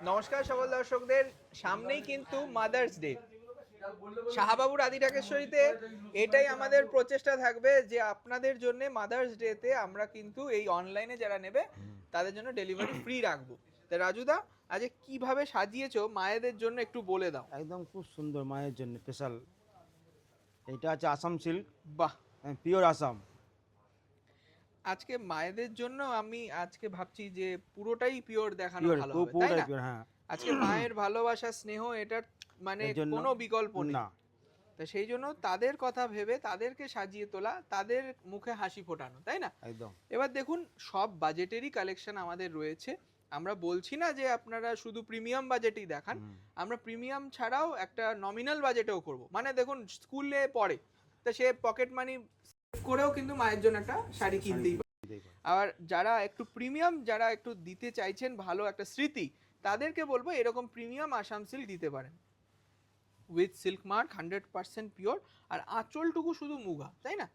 নমস্কার সকল দর্শকদের। সামনেই কিন্তু মাদার্স ডে। শাহবাবুর আদি ঢাকেশ্বরীতে এটাই আমাদের প্রচেষ্টা থাকবে যে আপনাদের জন্য মাদার্স ডেতে আমরা কিন্তু এই অনলাইনে যারা নেবে তাদের জন্য ডেলিভারি ফ্রি রাখবো। তা রাজুদা, আজ কিভাবে সাজিয়েছো মায়েদের জন্য একটু বলে দাও। একদম খুব সুন্দর মায়ের জন্য স্পেশাল। এটা আছে আসাম সিল্ক, বাহ, পিওর আসাম। আজকে মায়েদের জন্য আমি আজকে ভাবছি যে পুরোটাই পিওর দেখানো পিওর, ভালো হবে, তাই পুরোটাই না? পিওর, হ্যাঁ। আজকে মায়ের ভালোবাসা স্নেহ এটার মানে এর জন্য কোনো বিকল্প নেই। না। তা সেই জন্য তাদের কথা ভেবে তাদেরকে সাজিয়ে তোলা, তাদের মুখে হাসি ফোটানো, তাই না? একদম। এবার দেখুন, সব বাজেটেরই কালেকশন আমাদের রয়েছে। আমরা বলছি না যে আপনারা শুধু প্রিমিয়াম বাজেটই দেখান, আমরা প্রিমিয়াম ছাড়াও একটা নমিনাল বাজেটেও করব। মানে দেখুন, স্কুলে পড়ে তা সে পকেট মানি করেও কিন্তু মায়ের জন্য একটা শাড়ি কিনতেই পারে। আবার যারা একটু প্রিমিয়াম, যারা একটু দিতে চাইছেন ভালো একটা স্মৃতি, তাদেরকে বলবো এরকম প্রিমিয়াম আসাম সিল্ক দিতে পারেন উইথ সিল্ক মার্ক, 100% পিওর। আর আঁচলটুকু শুধু মুগা, তাই না?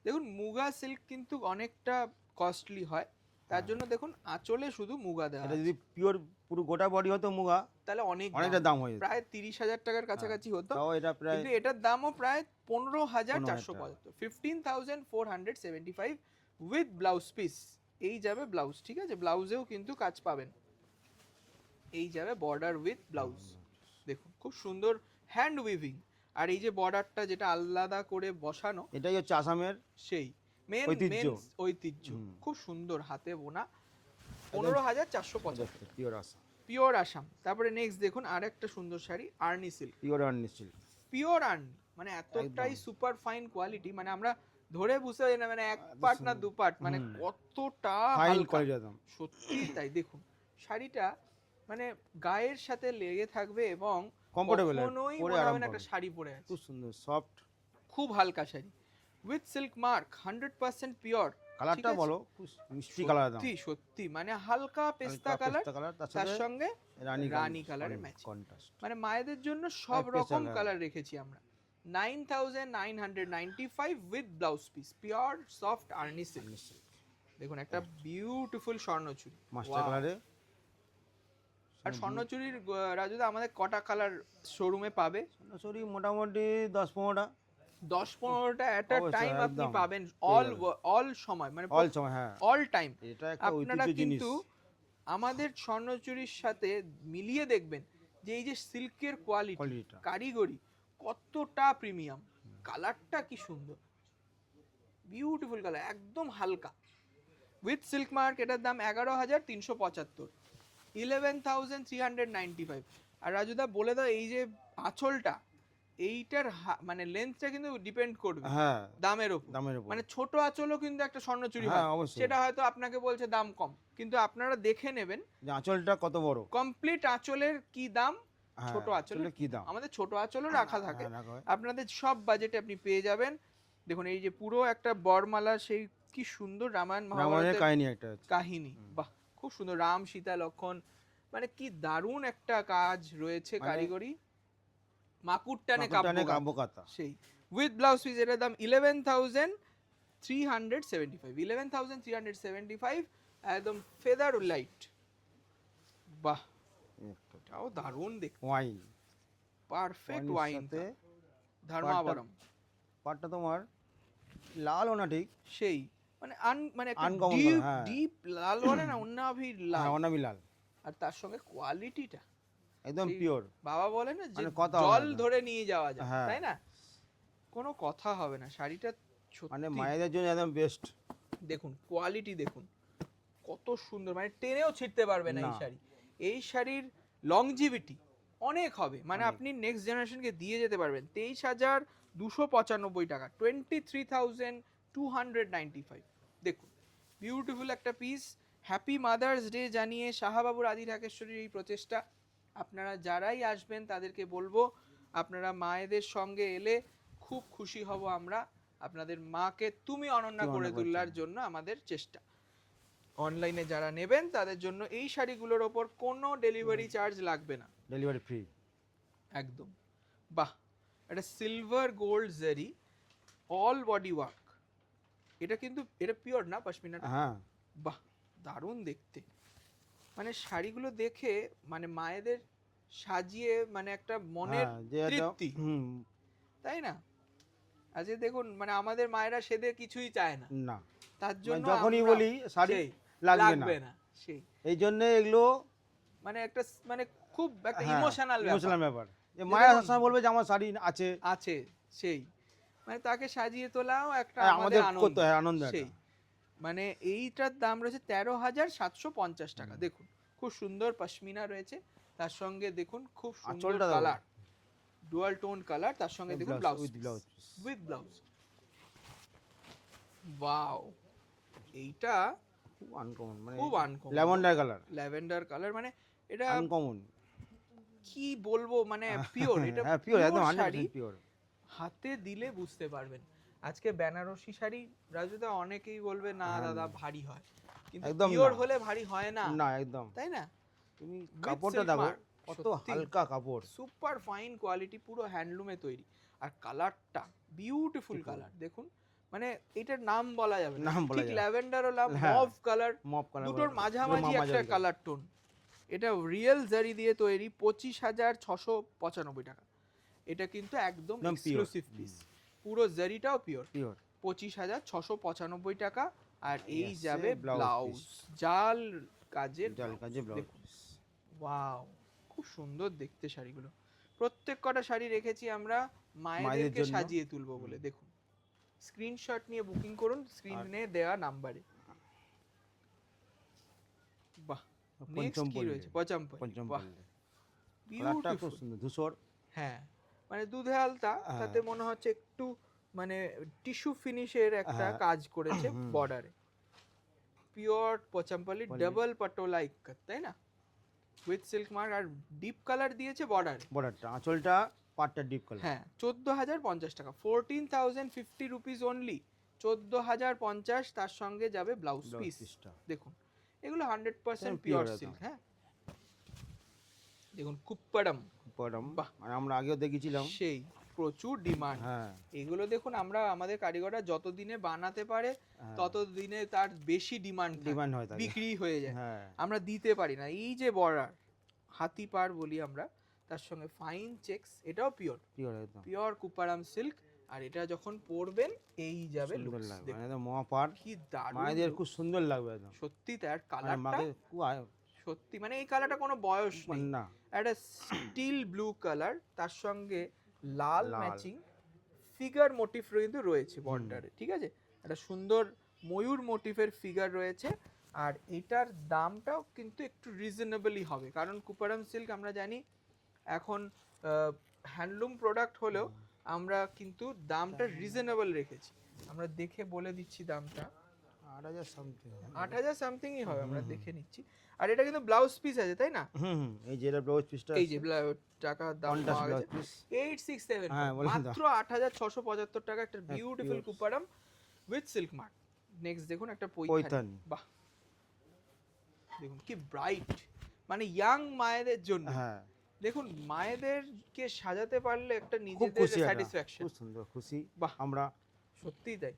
দেখুন, মুগা সিল্ক কিন্তু অনেকটা কস্টলি হয়, তার জন্য দেখুন আঁচলে শুধু মুগা দেওয়া। এটা যদি পিওর পুরো গোটা বডি হতো মুগা, তাহলে অনেকটা দাম হয়ে যেত। প্রায় 30,000 টাকার কাছাকাছি হতো। তাও এটা প্রায়, কিন্তু এটার দামও প্রায় 15,475, 15,475 উইথ ব্লাউজ পিস। এই যাবে ব্লাউজ, ঠিক আছে? ব্লাউজেও কিন্তু কাজ পাবেন। এই যাবে বর্ডার উইথ ব্লাউজ। দেখুন খুব সুন্দর হ্যান্ড উইভিং। আর এই যে বর্ডারটা যেটা আলাদা করে বসানো, এটাই হচ্ছে আসামের সেই মেন ঐতিহ্য। খুব সুন্দর হাতে বোনা, 15,475 পিওর আসাম। পিওর আসাম। তারপরে নেক্সট দেখুন আর একটা সুন্দর sari, Arni silk. Pure Arni silk, pure Arni মানে এতটাই সুপার ফাইন কোয়ালিটি, মানে আমরা ধরে বুঝতে পারি না মানে এক পার্ট না দু পার্ট, মানে কতটা ফাইন হালকা। কোয়ালিটি। সত্যি তাই। দেখুন শাড়িটা মানে গায়ের সাথে লেগে থাকবে এবং কমফোর্টেবল, কখনোই পরে মনে আরাম হবে না পাবেন। একটা শাড়ি পরে আছে। খুব সুন্দর সফট, খুব হালকা sari with silk mark, 100% pure. কালারটা বলো, খুব মিষ্টি কালার। সত্যি সত্যি মানে হালকা পেস্তা কালার, তার সঙ্গে রানী কালারের ম্যাচ। মানে মায়েদের জন্য সব রকম কালার রেখেছি আমরা। 9,995 with blouse piece, pure soft Arni silk. দেখুন একটা বিউটিফুল স্বর্ণচুরি মাস্টার কালারে। আর স্বর্ণচুরির রাজুদা আমাদের কটা কালার শোরুমে পাবে? স্বর্ণচুরি মোটামুটি 10-15টা। 10-15টা এট আ টাইম আপনি পাবেন, অল সময়, মানে অল সময়, হ্যাঁ, অল টাইম। এটা একটা আপনারা ঐতিহ্য জিনিস। কিন্তু আমাদের স্বর্ণচুরির সাথে মিলিয়ে দেখবেন যে এই যে সিল্কের কোয়ালিটি, কারিগরি কতটা প্রিমিয়াম। কালারটা কি সুন্দর, বিউটিফুল কালার, একদম হালকা উইথ সিল্ক মার্ক। এটার দাম 11,375, 11,395। আর রাজুদা বলে দাও, এই যে আঁচলটা, এইটার মানে লেন্থটা কিন্তু ডিপেন্ড করবে দামের উপর। মানে ছোট আঁচলও কিন্তু একটা স্বর্ণচুরি হয়, সেটা হয়তো আপনাকে বলছে দাম কম, কিন্তু আপনারা দেখে নেবেন যে আঁচলটা কত বড়, কমপ্লিট আঁচলের কি দাম, ছোট আঁচলের কি দাম। আমাদের ছোট আঁচলও রাখা থাকে, আপনাদের সব বাজেটে আপনি পেয়ে যাবেন। দেখুন এই যে পুরো একটা বরমালা, সেই কি সুন্দর রামায়ণ মহাভারতের কাহিনী। বাহ, খুব সুন্দর। রাম সীতা লক্ষণ, মানে কি দারুণ একটা কাজ রয়েছে, কারিগরি। মাকুরটানে কাব্যগাথা সেই উইথ ব্লাউজ পিস। এটার দাম 11,375, 11,375, একদম ফেদার লাইট। বাহ, এটাও দারুণ দেখতে। Wine, perfect wine, Dharmavaram. পাটটা তোমার লাল না, ঠিক সেই মানে মানে ডিপ লাল বলে না, অন্নাভি লাল। আর তার সঙ্গে কোয়ালিটিটা একদম পিওর। বাবা বলে না যে জল ধরে নিয়ে যাওয়া যায়, তাই না? কোনো কথা হবে না। শাড়িটা মানে মায়েদের জন্য একদম বেস্ট। দেখুন কোয়ালিটি দেখুন কত সুন্দর, মানে টেনেও ছিঁড়তে পারবে না এই শাড়ি। এই শাড়ির লংজিভিটি অনেক হবে, মানে আপনি নেক্সট জেনারেশনকে দিয়ে যেতে পারবেন। 23,295 টাকা, 23,295। দেখুন বিউটিফুল একটা পিস। হ্যাপি মাদার্স ডে জানিয়ে শাহবাবুর আদি ঢাকেশ্বরীর এই প্রচেষ্টা, আপনারা যারাই আসবেন তাদেরকে বলবো আপনারা মায়েদের সঙ্গে এলে খুব খুশি হব আমরা। আপনাদের মাকে তুমি অনন্যা করে তোলার জন্য আমাদের চেষ্টা। অনলাইনে যারা নেবেন তাদের জন্য এই শাড়িগুলোর ওপর কোনো ডেলিভারি চার্জ লাগবে না, ডেলিভারি ফ্রি একদম। বাহ, এটা সিলভার গোল্ড জারি, অল বডি ওয়ার্ক। এটা কিন্তু এটা পিওর না পশমিনা? হ্যাঁ। বাহ, দারুণ দেখতে। মানে শাড়িগুলো দেখে মানে মায়েদের সাজিয়ে মানে একটা মনের হ্যাঁ, যে একটা তৃপ্তি, হুম, তাই না? আজকে দেখুন মানে আমাদের মায়েরা সেদে কিছুই চায় না, না তার মানে জন্য যখনই আমরা বলি শাড়ি সেই লাগবে না, লাগবে না, সেই এই জন্য এগুলো মানে একটা মানে খুব একটা হ্যাঁ ইমোশনাল ব্যাপার ইমোশনাল ব্যাপার, যে যে মায়েরা দেখুন সবসময় বলবে যে আমার শাড়ি আছে, আছে, সেই মানে তাকে সাজিয়ে তোলাও একটা আর আমাদের আমাদের আনন্দ, করতে হয় আনন্দ সেই একটা। মানে এইটার দাম রয়েছে 13,750 টাকা। দেখুন খুব সুন্দর পশমিনা রয়েছে, তার সঙ্গে দেখুন খুব সুন্দর আঁচলটা দেখো, কালার, ডুয়াল টোন কালার, তার সঙ্গে দেখুন blouse with blouse piece, with blouse. Wow, এইটা খুব আনকমন, মানে খুব uncommon, lavender colour, lavender colour, মানে এটা আনকমন, কি বলবো মানে পিওর, এটা হ্যাঁ পিওর, একদম পিওর শাড়ি, 100% পিওর। হাতে দিলে বুঝতে পারবেন। আজকে বেনারসি শাড়ি রাজুদা অনেকেই বলবে না হ্যাঁ, দাদা ভারী হয়, কিন্তু একদম পিওর না। হলে ভারী হয় না, না একদম, তাই না? তুমি কাপড়টা silk দেখো mark, কত সত্যি। হালকা কাপড়, সুপার ফাইন কোয়ালিটি, পুরো হ্যান্ডলুমে তৈরি, আর কালারটা বিউটিফুল Beautiful. কালার দেখুন, মানে এটার নাম বলা যাবে না, নাম বলা ঠিক যাবে না। ল্যাভেন্ডার হলাম হ্যাঁ, মভ কালার, মপ কালার, দুটোর মাঝামাঝি একটা মাঝামাঝি কালার টোন। এটা রিয়েল জারি দিয়ে তৈরি, 25,695 টাকা। এটা কিন্তু একদম একদম pure, এক্সক্লুসিভ পিস, পুরো জারিটাও পিওর, পিওর। 25,695 টাকা। আর এই Yes, যাবে blouse ব্লাউজ, piece। জাল কাজের জাল কাজে ব্লাউজ, দেখুন। ওয়াও, খুব সুন্দর দেখতে শাড়িগুলো। প্রত্যেক কটা শাড়ি রেখেছি আমরা মায়েদেরকে জন্য। সাজিয়ে তুলবো বলে। দেখুন, স্ক্রিনশট নিয়ে বুকিং করুন স্ক্রিনে দেওয়া নাম্বারে। বাহ, নেক্সট পঞ্চম কি পল্লী, রয়েছে? পঞ্চমপল্লী, পঞ্চম বাহ পল্লী, কালারটা খুব বিউটিফুল। সুন্দর, ধূসর, হ্যাঁ, মানে দুধে আলতা, হ্যাঁ। তাতে মনে হচ্ছে একটু মানে টিস্যু ফিনিশের একটা হ্যাঁ। কাজ করেছে হুম। বর্ডারে। পিওর পচামপল্লি, পল্লী। ডাবল পাটোলা ইক্কত, তাই না? উইথ সিল্ক মার্ক, আর ডিপ কালার দিয়েছে বর্ডারে। বর্ডারটা, আঁচলটা পাটটা ডিপ কালার, হ্যাঁ, 14,050 টাকা, 14,050 রুপিস অনলি, 14,050, তার সঙ্গে যাবে ব্লাউজ ব্লাউজ পিস। পিসটা, দেখুন এগুলো 100% pure পিওর একদম। সিল্ক। হ্যাঁ, দেখুন কুপ্পাডাম, পরম, বাহ। মানে আমরা আগেও দেখেছিলাম, সেই প্রচুর ডিমান্ড। হ্যাঁ এগুলো দেখুন আমরা আমাদের কারিগররা যত দিনে বানাতে পারে হ্যাঁ, তত দিনে তার বেশি ডিমান্ড ডিমান্ড হয় থাকে, বিক্রি হয়ে যায়, হ্যাঁ আমরা দিতে পারি না। এই যে বর্ডার, হাতি পার বলি আমরা, তার সঙ্গে ফাইন চেকস, এটাও পিওর পিওর একদম, পিওর কুপারাম সিল্ক। আর এটা যখন পরবেন এই যাবে সুন্দর looks, লাগবে, দেখুন মানে একদম মহাপার, কি দারুণ মায়েদের look। খুব সুন্দর লাগবে একদম, সত্যি তার মানে কালারটা, মাকে খুব সত্যি মানে এই কালারটা কোনো বয়স নেই, মানে না, একটা স্টিল ব্লু কালার, তার সঙ্গে লাল লাল। ম্যাচিং ফিগার মোটিভ কিন্তু রয়েছে বর্ডারে, ঠিক আছে? একটা সুন্দর ময়ূর মোটিভের ফিগার রয়েছে। আর এটার দামটাও কিন্তু একটু রিজনেবলই হবে, কারণ কুপারাম সিল্ক আমরা জানি এখন হ্যান্ডলুম প্রোডাক্ট হলেও আমরা কিন্তু দামটা রিজনেবল রেখেছি। আমরা দেখে বলে দিচ্ছি দামটা, 8,000 সামথিং, 8,000 সামথিংই হবে, আমরা দেখে নিচ্ছি। আর এটা কিন্তু ব্লাউজ পিস আছে, তাই না? হুম, এই যে এটা ব্লাউজ পিসটা, এই যে টাকা দাম কন্ট্রাস্ট পাওয়া ব্লাউজ গেছে পিস, 867, হ্যাঁ, বলে দাও। মাত্র 8,675 টাকা, একটা বিউটিফুল pure কুপারাম উইথ সিল্ক মার্ক। নেক্সট দেখুন একটা পৈথানি, পৈথানি, বাহ দেখুন কি ব্রাইট, মানে ইয়াং মায়েদের জন্য। হ্যাঁ দেখুন মায়েদেরকে সাজাতে পারলে একটা খুব নিজেদের খুশি একটা, স্যাটিসফ্যাকশন, খুব সুন্দর খুশি বাহ আমরা, সত্যিই তাই।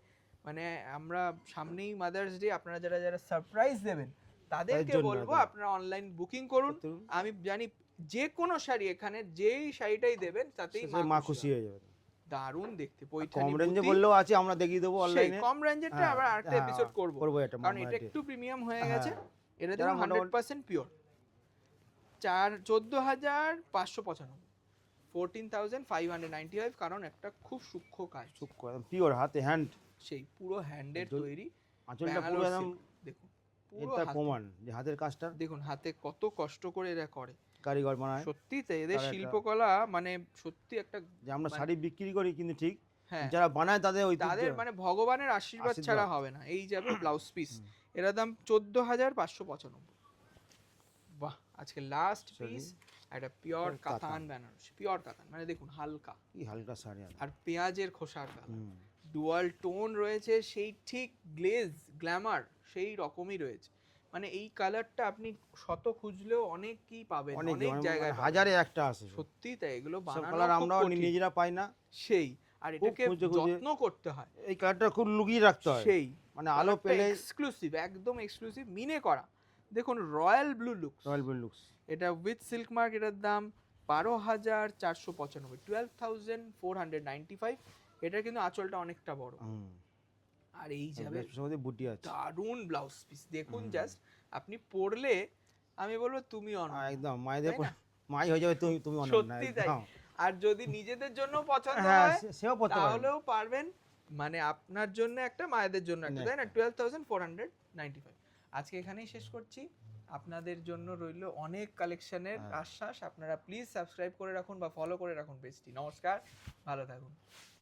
মানে আমরা সামনেই মাদার্স ডে, আপনারা যারা যারা সারপ্রাইজ দেবেন তাদেরকে জন্য বলবো একদম। আপনারা অনলাইন বুকিং করুন। করুন। আমি জানি যে কোনো শাড়ি এখানে যেই শাড়িটাই দেবেন তাতেই সে মা খুশি হবে। হয়ে যাবে, দারুণ দেখতে কম পৈঠানি রেঞ্জে বুটি, বললেও আছে, আমরা দেখিয়ে দেবো সেই অনলাইনে, কম রেঞ্জেরটা হ্যাঁ, আবার আরেকটা হ্যাঁ, এপিসোড করব, করবো এটা, কারণ এটা মামার একটু প্রিমিয়াম হয়ে হ্যাঁ। গেছে। এটা যারা দেখুন মোটামুটি- 100% পিওর, 14,595, 14,595, কারণ একটা খুব সূক্ষ্ম কাজ, সূক্ষ্ম একদম পিওর, হাতে হ্যান্ড, সেই পুরো হ্যান্ডের যদি- তৈরি আঁচলটা পুরো ব্যাঙ্গালোর একদম, silk, দেখুন পুরো এটা হাতে। প্রমাণ যে হাতের কাজটা দেখুন হাতে কত কষ্ট করে এরা করে, কারিগর বানায়, সত্যি তাই এদের তার একটা- শিল্পকলা মানে সত্যি একটা, যে আমরা মানে- শাড়ি বিক্রি করি কিন্তু ঠিক, হ্যাঁ যারা বানায় তাদের ঐতিহ্য, তাদের মানে ভগবানের আশীর্বাদ আশীর্বাদ। ছাড়া হবে না। এই যাবে ব্লাউজ পিস, এর দাম 14,595। বাহ, আজকে লাস্ট পিস একটা পিওর Pure কাতান কাতান। বেনারসি, পিওর কাতান, মানে দেখুন হালকা, কি হালকা শাড়ি আর আর পেঁয়াজের খোসার কালার, হুম, ডুয়াল টোন রয়েছে, সেই ঠিক গ্লেজ গ্ল্যামার সেই রকমই রয়েছে। মানে এই কালারটা আপনি শত খুঁজলেও অনেকই পাবেন, অনেক অনেক জায়গায় পাবেন। হাজারে একটা আছে, সত্যি তাই, এগুলো সব বানানো কালার খুব আমরাও কঠিন। নিজেরা পাই না, সেই, আর খুব এটাকে খুঁজে খুঁজে- যত্ন করতে হয়, এই কালারটা খুব লুকিয়ে রাখতে হয়, সেই মানে আলো পেলে, এক্সক্লুসিভ, একদম এক্সক্লুসিভ, মিনে করা, দেখুন royal blue looks, royal blue looks. এটা উইথ সিল্ক মার্ক, এটার দাম 12,495, 12,495। এটার কিন্তু আঁচলটা অনেকটা বড়, আর এই যাবে মধ্যে বুটি আছে, দারুন ব্লাউজ পিস। দেখুন জাস্ট আপনি পরলে আমি বলবো তুমি একদম মায়েদের তাই না? মাই হয়ে যাবে, তুমি তুমি অনন্য, সত্যি তাই। একদম। আর যদি নিজেদের জন্য পছন্দ হ্যাঁ, হয় সেও পড়তে পারে। তাহলেও পারবেন, মানে আপনার জন্য একটা, মায়েদের জন্য একটা, তাই না? 12,495। আজকে এখানেই শেষ করছি। আপনাদের জন্য রইল অনেক কালেকশনের আশ্বাস। আপনারা প্লিজ সাবস্ক্রাইব করে রাখুন বা ফলো করে রাখুন পেজটি। নমস্কার, ভালো থাকুন।